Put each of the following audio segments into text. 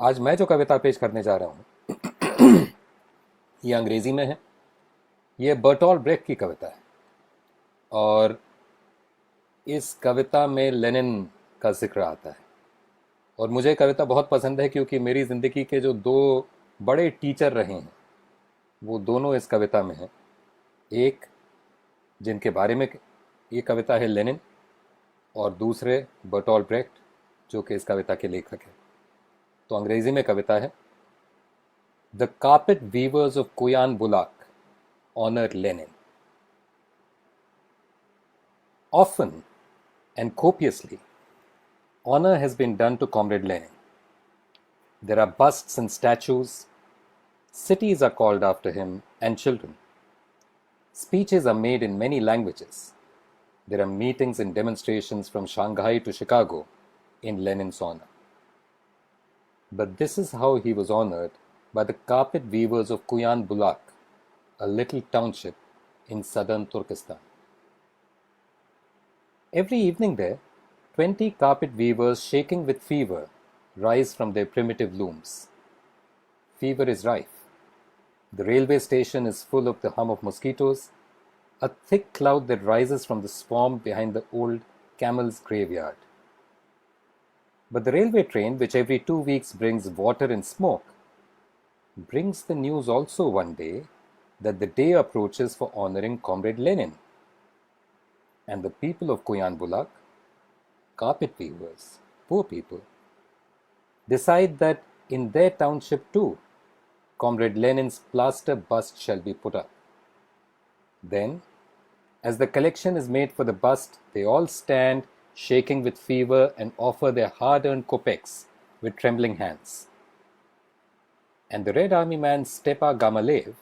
आज मैं जो कविता पेश करने जा रहा हूँ ये अंग्रेजी में है। ये बर्टोल ब्रेख्त की कविता है और इस कविता में लेनिन का जिक्र आता है। और मुझे कविता बहुत पसंद है क्योंकि मेरी ज़िंदगी के जो दो बड़े टीचर रहे हैं वो दोनों इस कविता में हैं। एक जिनके बारे में ये कविता है लेनिन, और दूसरे बर्टोल ब्रेख्त जो कि इस कविता के लेखक हैं। तो अंग्रेजी में कविता है। The carpet weavers of Kuyan Bulak honour Lenin. Often and copiously, honor has been done to Comrade Lenin. There are busts and statues, cities are called after him, and children. Speeches are made in many languages. There are meetings and demonstrations from Shanghai to Chicago in Lenin's honor. But this is how he was honored by the carpet weavers of Kuyan Bulak, a little township in southern Turkestan. Every evening there, 20 carpet weavers shaking with fever rise from their primitive looms. Fever is rife. The railway station is full of the hum of mosquitoes, a thick cloud that rises from the swamp behind the old camel's graveyard. But the railway train, which every 2 weeks brings water and smoke, brings the news also one day that the day approaches for honoring Comrade Lenin. And the people of Kuyan Bulak, carpet weavers, poor people, decide that in their township too, Comrade Lenin's plaster bust shall be put up. Then, as the collection is made for the bust, they all stand, shaking with fever, and offer their hard-earned kopecks with trembling hands. And the Red Army man Stepa Gamalev,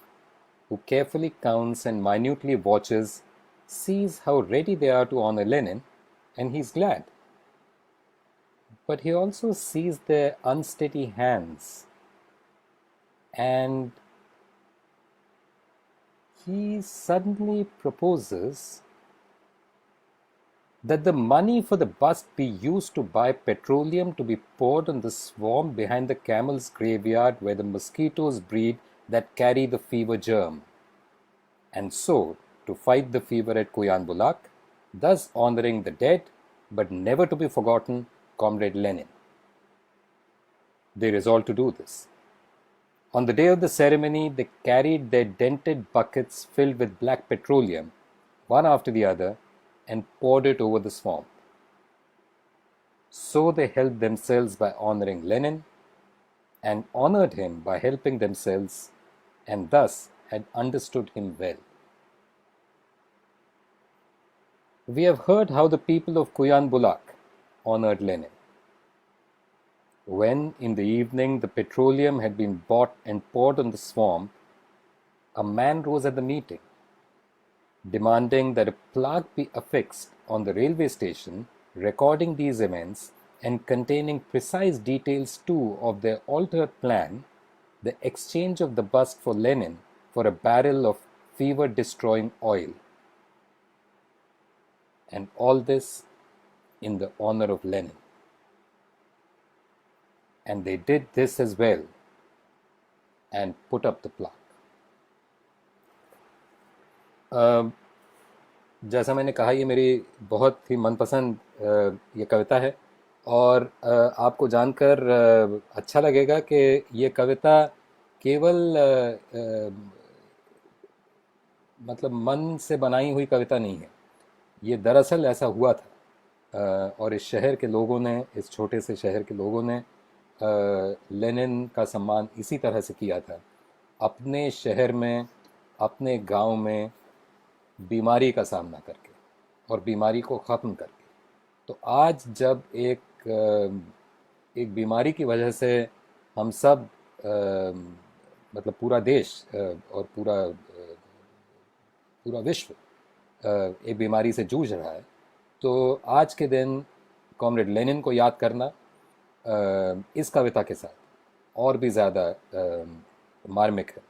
who carefully counts and minutely watches, sees how ready they are to honor Lenin, and he's glad. But he also sees their unsteady hands, and he suddenly proposes that the money for the bust be used to buy petroleum to be poured on the swamp behind the camel's graveyard where the mosquitoes breed that carry the fever germ. And so, to fight the fever at Kuyan Bulak, thus honoring the dead, but never to be forgotten, Comrade Lenin. They resolved to do this. On the day of the ceremony, they carried their dented buckets filled with black petroleum, one after the other, and poured it over the swamp. So they helped themselves by honoring Lenin, and honored him by helping themselves, and thus had understood him well. We have heard how the people of Kuyan Bulak honored Lenin. When, in the evening, the petroleum had been bought and poured on the swamp, a man rose at the meeting, demanding that a plaque be affixed on the railway station recording these events and containing precise details too of their altered plan, the exchange of the bust for Lenin for a barrel of fever-destroying oil. And all this in the honor of Lenin. And they did this as well and put up the plaque. जैसा मैंने कहा, ये मेरी बहुत ही मनपसंद ये कविता है। और आपको जानकर अच्छा लगेगा कि ये कविता केवल मतलब मन से बनाई हुई कविता नहीं है। ये दरअसल ऐसा हुआ था। और इस शहर के लोगों ने, इस छोटे से शहर के लोगों ने लेनिन का सम्मान इसी तरह से किया था, अपने शहर में, अपने गांव में बीमारी का सामना करके और बीमारी को ख़त्म करके। तो आज जब एक बीमारी की वजह से हम सब मतलब पूरा देश और पूरा विश्व एक बीमारी से जूझ रहा है, तो आज के दिन कॉमरेड लेनिन को याद करना इस कविता के साथ और भी ज़्यादा मार्मिक है।